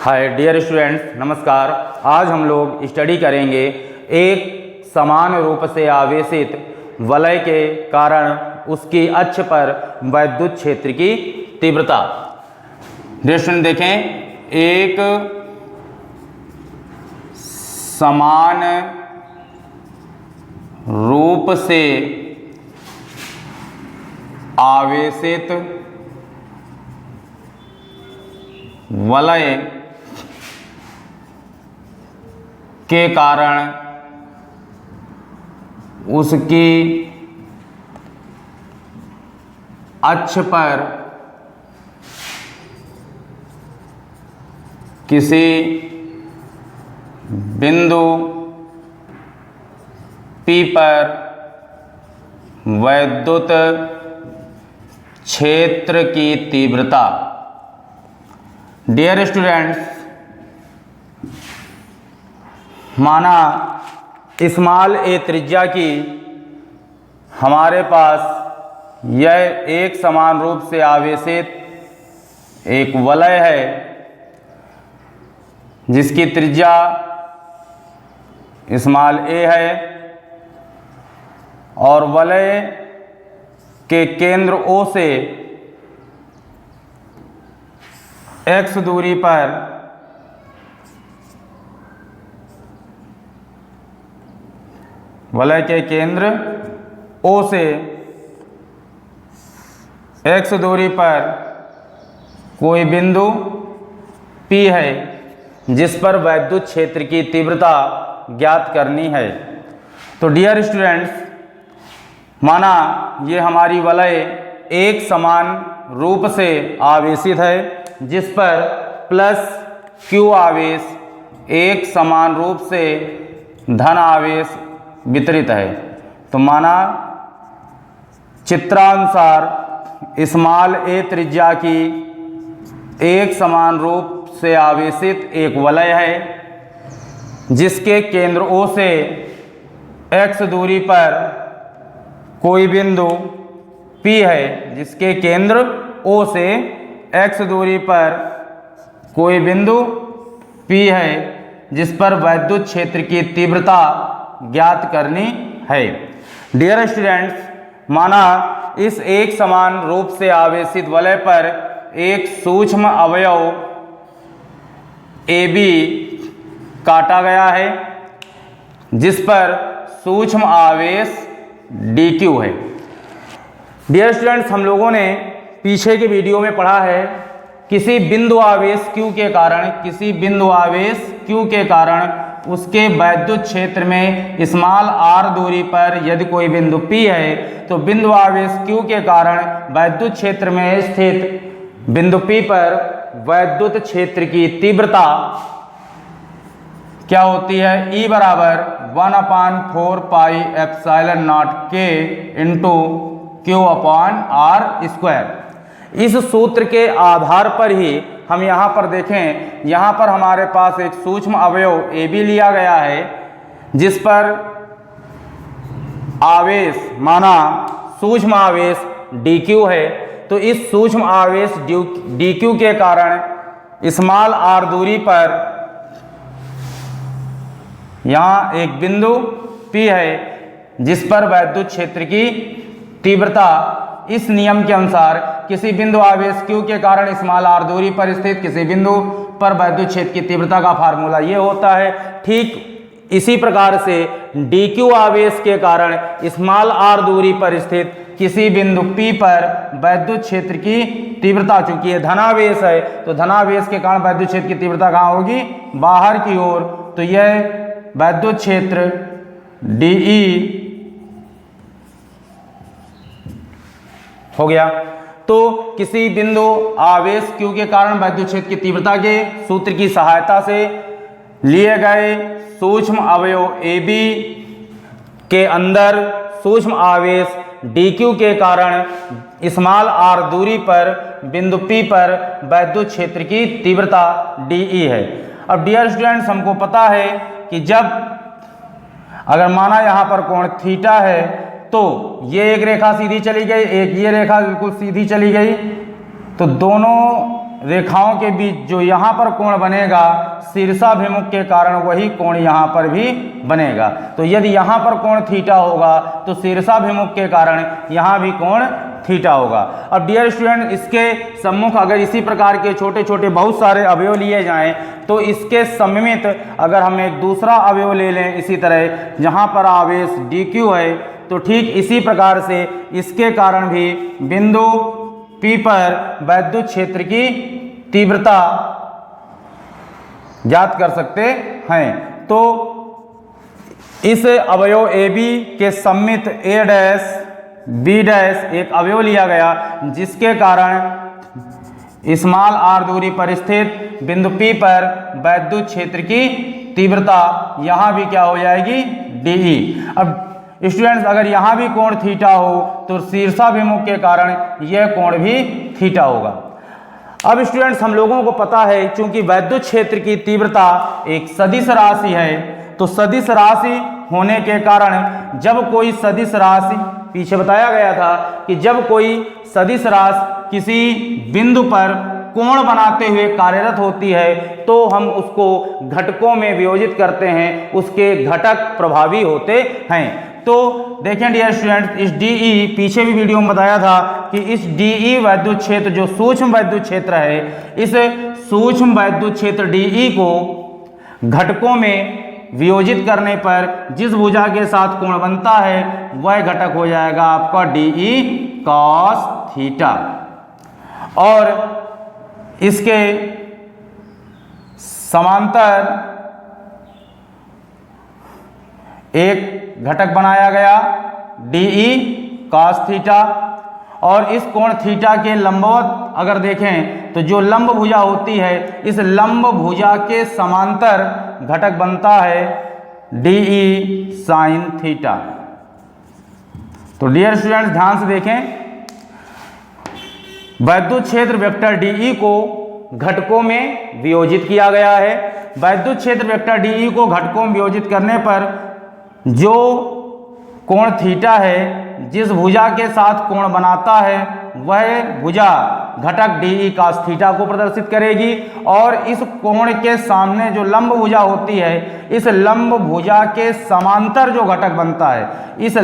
Hi dear students, नमस्कार। आज हम लोग स्टडी करेंगे एक समान रूप से आवेशित वलय के कारण उसकी अक्ष पर वैद्युत क्षेत्र की तीव्रता। डियर स्टूडेंट देखें, एक समान रूप से आवेशित वलय के कारण उसकी अक्ष पर किसी बिंदु P पर वैद्युत क्षेत्र की तीव्रता। डियर स्टूडेंट्स, माना स्मॉल a त्रिज्या की हमारे पास यह एक समान रूप से आवेशित एक वलय है जिसकी त्रिज्या स्मॉल a है और वलय के केंद्र O से x दूरी पर वलय के केंद्र O से x दूरी पर कोई बिंदु P है जिस पर वैद्युत क्षेत्र की तीव्रता ज्ञात करनी है। तो डियर स्टूडेंट्स, माना ये हमारी वलय एक समान रूप से आवेशित है जिस पर प्लस Q आवेश एक समान रूप से धन आवेश वितरित है। तो माना चित्रानुसार स्मॉल a त्रिज्या की एक समान रूप से आवेशित एक वलय है जिसके केंद्र O से x दूरी पर कोई बिंदु P है, जिसके केंद्र O से x दूरी पर कोई बिंदु P है जिस पर वैद्युत क्षेत्र की तीव्रता ज्ञात करनी है। डियर स्टूडेंट्स, माना इस एक समान रूप से आवेशित वलय पर एक सूक्ष्म अवयव AB काटा गया है जिस पर सूक्ष्म आवेश dq है। डियर स्टूडेंट्स, हम लोगों ने पीछे के वीडियो में पढ़ा है किसी बिंदु आवेश q के कारण उसके वैद्युत क्षेत्र में स्मॉल r दूरी पर यदि कोई बिंदु P है तो बिंदु आवेश q के कारण वैद्युत क्षेत्र में स्थित बिंदु P पर वैद्युत क्षेत्र की तीव्रता क्या होती है? E बराबर 1/4 pi epsilon not K into Q upon R square. इस सूत्र के आधार पर ही हम यहाँ पर देखें, यहाँ पर हमारे पास एक सूक्ष्म अवयव AB लिया गया है जिस पर आवेश माना सूक्ष्म आवेश dq है। तो इस सूक्ष्म आवेश dq के कारण स्मॉल r दूरी पर यहाँ एक बिंदु P है जिस पर वैद्युत क्षेत्र की तीव्रता इस नियम के अनुसार किसी बिंदु आवेश q के कारण स्मॉल r दूरी पर स्थित किसी बिंदु पर वैद्युत क्षेत्र की तीव्रता का फार्मूला ये होता है। ठीक इसी प्रकार से dq आवेश के कारण स्मॉल r दूरी पर स्थित किसी बिंदु P पर वैद्युत क्षेत्र की तीव्रता, चूंकि ये धनावेश है तो धनावेश के कारण वैद्युत क्षेत्र की तीव्रता कहाँ होगी? बाहर की ओर। तो यह वैद्युत क्षेत्र dE हो गया। तो किसी बिंदु आवेश q के कारण वैद्युत क्षेत्र की तीव्रता के सूत्र की सहायता से लिए गए सूक्ष्म अवयव AB के अंदर सूक्ष्म आवेश dq के कारण स्मॉल r दूरी पर बिंदु P पर वैद्युत क्षेत्र की तीव्रता dE है। अब डियर स्टूडेंट्स, हमको पता है कि जब अगर माना यहाँ पर कोण थीटा है तो ये एक रेखा सीधी चली गई, एक ये रेखा बिल्कुल सीधी चली गई, तो दोनों रेखाओं के बीच जो यहाँ पर कोण बनेगा शीर्षाभिमुख के कारण वही कोण यहाँ पर भी बनेगा। तो यदि यहाँ पर कोण थीटा होगा तो शीर्षाभिमुख के कारण यहाँ भी कोण थीटा होगा। अब डियर स्टूडेंट, इसके सम्मुख अगर इसी प्रकार के छोटे छोटे बहुत सारे अवयव लिए जाएं तो इसके सममित अगर हम एक दूसरा अवयव ले लें इसी तरह जहाँ पर आवेश dq है, तो ठीक इसी प्रकार से इसके कारण भी बिंदु P पर वैद्युत क्षेत्र की तीव्रता ज्ञात कर सकते हैं। तो इस अवयव AB के सममित A डैश B डैश एक अवयव लिया गया जिसके कारण स्मॉल r दूरी पर स्थित बिंदु P पर वैद्युत क्षेत्र की तीव्रता यहाँ भी क्या हो जाएगी DE। अब स्टूडेंट्स, अगर यहाँ भी कोण थीटा हो तो शीर्षाभिमुख के कारण यह कोण भी थीटा होगा। अब स्टूडेंट्स, हम लोगों को पता है चूंकि वैद्युत क्षेत्र की तीव्रता एक सदिश राशि है, तो सदिश राशि होने के कारण जब कोई सदिश राशि, पीछे बताया गया था कि जब कोई सदिश राशि किसी बिंदु पर कोण बनाते हुए कार्यरत होती है तो हम उसको घटकों में वियोजित करते हैं, उसके घटक प्रभावी होते हैं। तो देखें डियर स्टूडेंट, इस DE पीछे भी वीडियो में बताया था कि इस DE वैद्युत क्षेत्र जो सूक्ष्म वैद्युत क्षेत्र है, इस सूक्ष्म वैद्युत क्षेत्र DE को घटकों में वियोजित करने पर जिस भुजा के साथ कोण बनता है वह घटक हो जाएगा आपका DE cos थीटा। और इसके समांतर एक घटक बनाया गया DE cos थीटा, और इस कोण थीटा के लंबवत अगर देखें तो जो लंब भुजा होती है, इस लंब भुजा के समांतर घटक बनता है DE sin थीटा। तो डियर स्टूडेंट्स, ध्यान से देखें, वैद्युत क्षेत्र वेक्टर DE को घटकों में वियोजित किया गया है। वैद्युत क्षेत्र वेक्टर DE को घटकों में वियोजित करने पर जो कोण थीटा है, जिस भुजा के साथ कोण बनाता है वह भुजा घटक DE cos थीटा को प्रदर्शित करेगी, और इस कोण के सामने जो लंब भुजा होती है, इस लंब भुजा के समांतर जो घटक बनता है, इस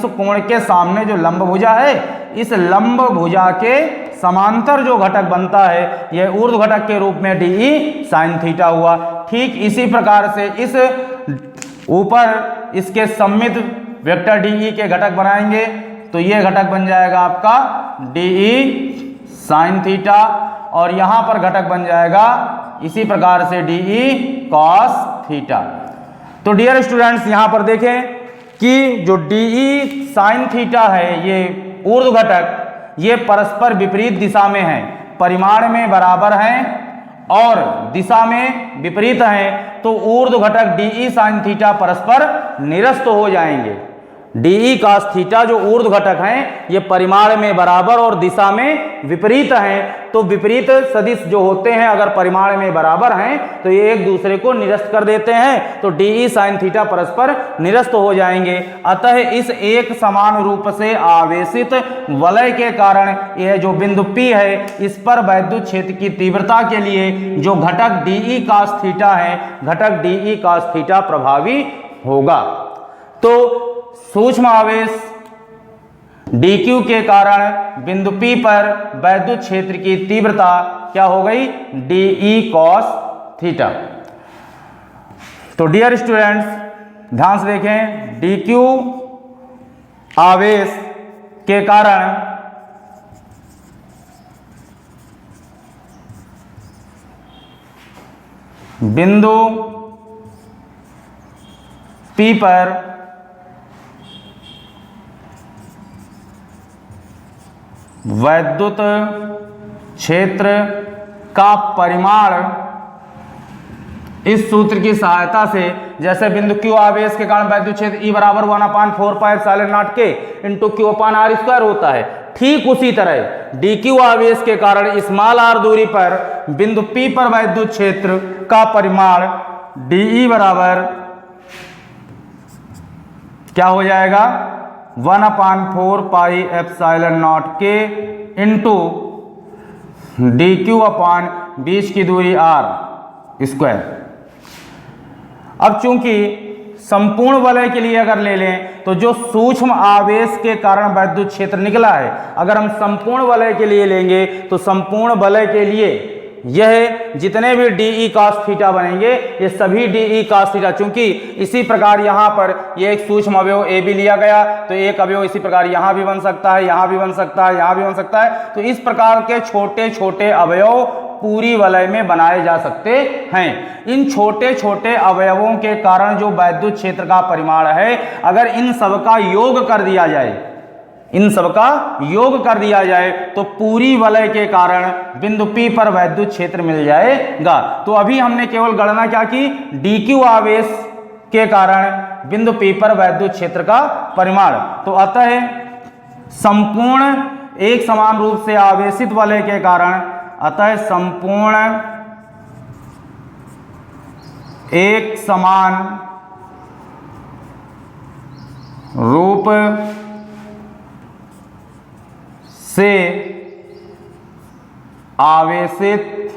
कोण के सामने जो लंब भुजा है, इस लंब भुजा के समांतर जो घटक बनता है यह ऊर्ध्व घटक के रूप में DE sin थीटा हुआ। ठीक इसी प्रकार से इस ऊपर इसके सममित वेक्टर DE के घटक बनाएंगे तो ये घटक बन जाएगा आपका DE sin थीटा, और यहाँ पर घटक बन जाएगा इसी प्रकार से DE cos थीटा। तो डियर स्टूडेंट्स, यहाँ पर देखें कि जो DE sin थीटा है, ये ऊर्ध्व घटक, ये परस्पर विपरीत दिशा में है, परिमाण में बराबर हैं और दिशा में विपरीत हैं, तो ऊर्ध्व घटक DE sin थीटा परस्पर निरस्त हो जाएंगे। DE cos थीटा जो ऊर्ध्व घटक हैं ये परिमाण में बराबर और दिशा में विपरीत हैं, तो विपरीत सदिश जो होते हैं अगर परिमाण में बराबर हैं तो ये एक दूसरे को निरस्त कर देते हैं, तो DE sin थीटा परस्पर निरस्त हो जाएंगे। अतः इस एक समान रूप से आवेशित वलय के कारण यह जो बिंदु P है, इस पर वैद्युत क्षेत्र की तीव्रता के लिए जो घटक DE cos थीटा है, घटक DE cos थीटा प्रभावी होगा। तो सूक्ष्म आवेश dq के कारण बिंदु P पर वैद्युत क्षेत्र की तीव्रता क्या हो गई DE cos थीटा। तो डियर स्टूडेंट्स, ध्यान से देखें, dq आवेश के कारण बिंदु P पर वैद्युत क्षेत्र का परिमाण इस सूत्र की सहायता से, जैसे बिंदु Q आवेश के कारण वैद्युत क्षेत्र E बराबर 1/4πε0 के इंटू Q/r² होता है, ठीक उसी तरह dq आवेश के कारण स्मॉल r दूरी पर बिंदु P पर वैद्युत क्षेत्र का परिमाण dE बराबर क्या हो जाएगा 1/4πε0 के इंटू डी क्यू अपान बीच की दूरी आर स्क्वायर। अब चूंकि संपूर्ण वलय के लिए अगर ले लें तो जो सूक्ष्म आवेश के कारण वैद्युत क्षेत्र निकला है, अगर हम संपूर्ण वलय के लिए लेंगे तो संपूर्ण वलय के लिए यह जितने भी डी ई कॉस थीटा बनेंगे ये सभी डी ई कॉस थीटा, चूंकि इसी प्रकार यहाँ पर ये एक सूक्ष्म अवयव ए भी लिया गया तो एक अवयव इसी प्रकार यहाँ भी बन सकता है, यहाँ भी बन सकता है, यहाँ भी बन सकता है। तो इस प्रकार के छोटे छोटे अवयव पूरी वलय में बनाए जा सकते हैं। इन छोटे छोटे अवयवों के कारण जो वैद्युत क्षेत्र का परिमाण है, अगर इन सबका योग कर दिया जाए, इन सबका योग कर दिया जाए तो पूरी वलय के कारण बिंदु P पर वैद्युत क्षेत्र मिल जाएगा। तो अभी हमने केवल गणना क्या की, dq आवेश के कारण बिंदु P पर वैद्युत क्षेत्र का परिमाण। तो अतः संपूर्ण एक समान रूप से आवेशित वलय के कारण, अतः संपूर्ण एक समान रूप से आवेशित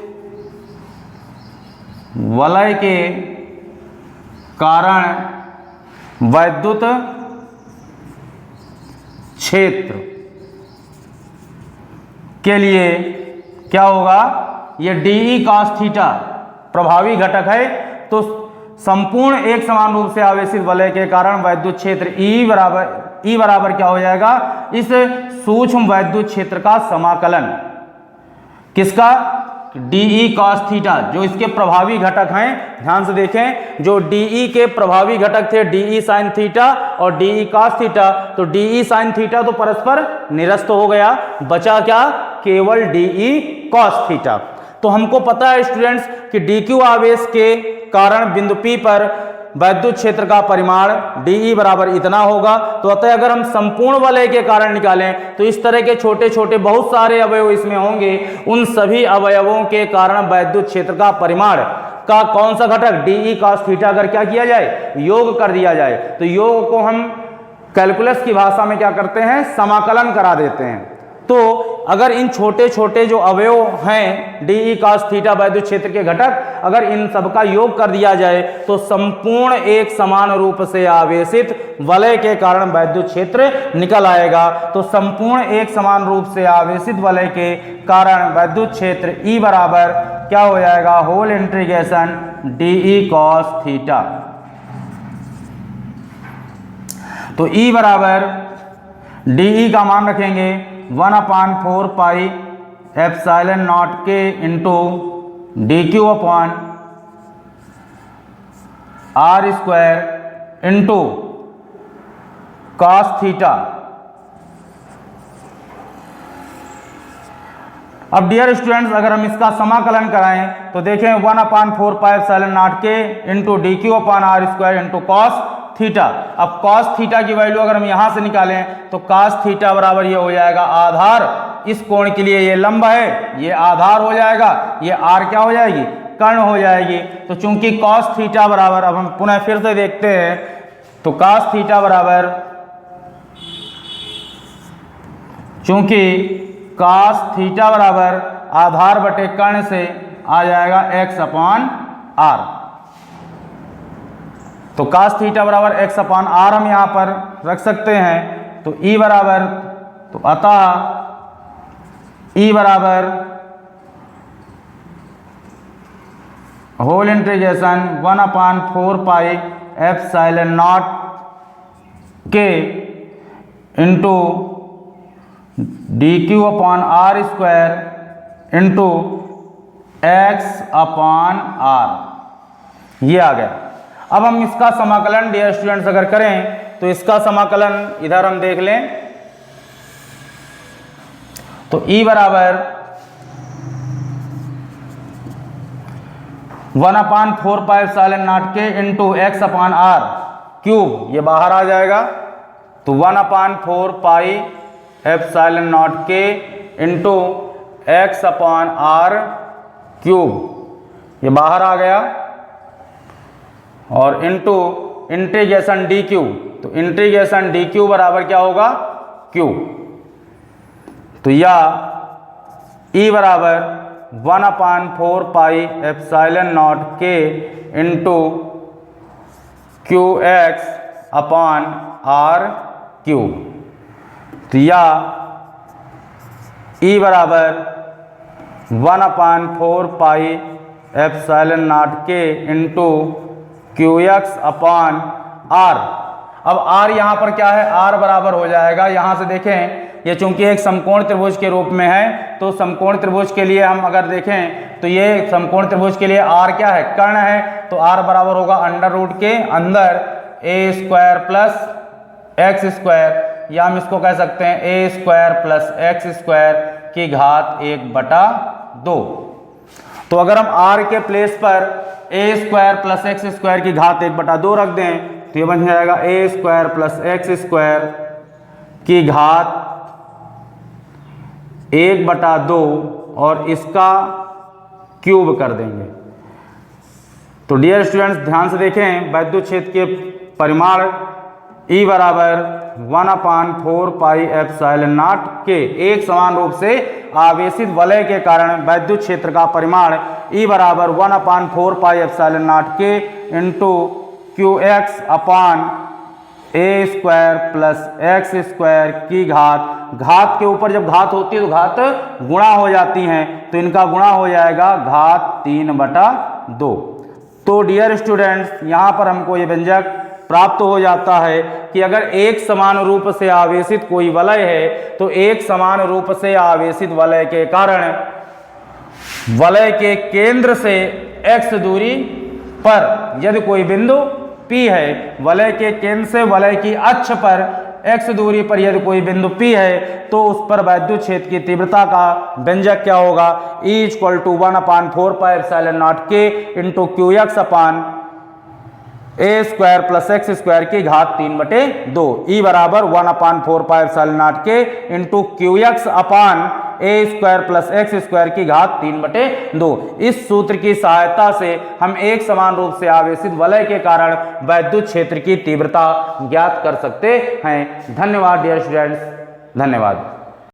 वलय के कारण वैद्युत क्षेत्र के लिए क्या होगा, ये डी ई कॉस थीटा प्रभावी घटक है। तो संपूर्ण एक समान रूप से आवेशित वलय के कारण वैद्युत क्षेत्र ई बराबर क्या हो जाएगा, इस सूक्ष्म वैद्युत क्षेत्र का समाकलन, किसका, डी ई कॉस थीटा, जो इसके प्रभावी घटक हैं। ध्यान से देखें, जो डी ई के प्रभावी घटक थे डी ई साइन थीटा और डी ई कॉस थीटा, तो डी ई साइन थीटा तो परस्पर निरस्त हो गया, बचा क्या, केवल डी ई कॉस थीटा। तो हमको पता है स्टूडेंट्स कि डी क्यू आवेश के कारण बिंदु P पर वैद्युत क्षेत्र का परिमाण डी ई बराबर इतना होगा। तो अतः अगर हम संपूर्ण वलय के कारण निकालें तो इस तरह के छोटे छोटे बहुत सारे अवयव इसमें होंगे, उन सभी अवयवों के कारण वैद्युत क्षेत्र का परिमाण का कौन सा घटक, डी ई कॉस थीटा, अगर क्या किया जाए, योग कर दिया जाए, तो योग को हम कैलकुलस की भाषा में क्या करते हैं, समाकलन करा देते हैं। तो अगर इन छोटे छोटे जो अवयव हैं डी ई कॉस थीटा वैद्युत क्षेत्र के घटक, अगर इन सबका योग कर दिया जाए तो संपूर्ण एक समान रूप से आवेशित वलय के कारण वैद्युत क्षेत्र निकल आएगा। तो संपूर्ण एक समान रूप से आवेशित वलय के कारण वैद्युत क्षेत्र ई बराबर क्या हो जाएगा, whole integration D E cos theta. तो ई बराबर डी ई का मान रखेंगे 1/4 पाई एप्सिलॉन नॉट के into D Q upon R square into cos theta. अब डियर स्टूडेंट्स, अगर हम इसका समाकलन कराएं तो देखें 1/4 पाई एप्सिलॉन नॉट के into D Q upon R square into cos theta. अब कॉस थीटा की वैल्यू अगर हम यहां से निकालें तो कॉस थीटा बराबर ये हो जाएगा आधार, इस कोण के लिए ये लंब है, ये आधार हो जाएगा, ये आर क्या हो जाएगी, कर्ण हो जाएगी। तो चूंकि कॉस थीटा बराबर, अब हम पुनः फिर से देखते हैं, तो कॉस थीटा बराबर, चूंकि कॉस थीटा बराबर आधार बटे कर्ण से आ जाएगा x/r। तो cos थीटा बराबर x/r हम यहाँ पर रख सकते हैं। तो E बराबर, तो अतः E बराबर whole integration 1/4 pi epsilon naught के into D Q upon R square into x/r, ये आ गया। अब हम इसका समाकलन डियर स्टूडेंट्स अगर करें तो इसका समाकलन इधर हम देख लें, तो E बराबर 1/4 पाई एप्सिलॉन नॉट के इंटू x/r क्यूब, ये बाहर आ जाएगा। तो 1/4 पाई एप्सिलॉन नॉट के इंटू x/r क्यूब, ये बाहर आ गया, और इंटू इंटीग्रेशन डी क्यू, तो इंटीग्रेशन डी क्यू बराबर क्या होगा, क्यू। तो या E बराबर 1/4πε0 K इंटू QX/R³ तो या E बराबर 1/4πε0 K इंटू QX/R। अब R यहाँ पर क्या है, R बराबर हो जाएगा, यहाँ से देखें ये चूंकि एक समकोण त्रिभुज के रूप में है, तो समकोण त्रिभुज के लिए हम अगर देखें तो ये समकोण त्रिभुज के लिए R क्या है, कर्ण है, तो R बराबर होगा अंडर रूट के अंदर a² + x², या हम इसको कह सकते हैं a² + x² की घात 1/2। तो अगर हम R के प्लेस पर a² + x² की घात 1/2 रख दें तो ये बन जाएगा a² + x² की घात 1/2 और इसका क्यूब कर देंगे। तो डियर स्टूडेंट्स ध्यान से देखें, वैद्युत क्षेत्र के परिमाण E बराबर 1/4πε0 के एक समान रूप से आवेशित वलय के कारण वैद्युत क्षेत्र का परिमाण E बराबर 1/4πε0 के इंटू QX/A² + x² की घात के ऊपर जब घात होती है तो घात गुणा हो जाती हैं, तो इनका गुणा हो जाएगा घात 3/2। तो डियर स्टूडेंट्स यहाँ पर हमको ये व्यंजक प्राप्त हो जाता है कि अगर एक समान रूप से आवेशित कोई वलय है तो एक समान रूप से आवेशित वलय के कारण वलय के केंद्र से x दूरी पर यदि कोई बिंदु P है, वलय के केंद्र से वलय की अक्ष पर x दूरी पर यदि कोई बिंदु P है, तो उस पर वैद्युत क्षेत्र की तीव्रता का व्यंजक क्या होगा, E = 1/4πε0 K into QX/A² + x² की घात 3/2। E बराबर 1/4πε0 K इंटू QX/A² + x² की घात 3/2। इस सूत्र की सहायता से हम एक समान रूप से आवेशित वलय के कारण वैद्युत क्षेत्र की तीव्रता ज्ञात कर सकते हैं। धन्यवाद डियर स्टूडेंट्स, धन्यवाद।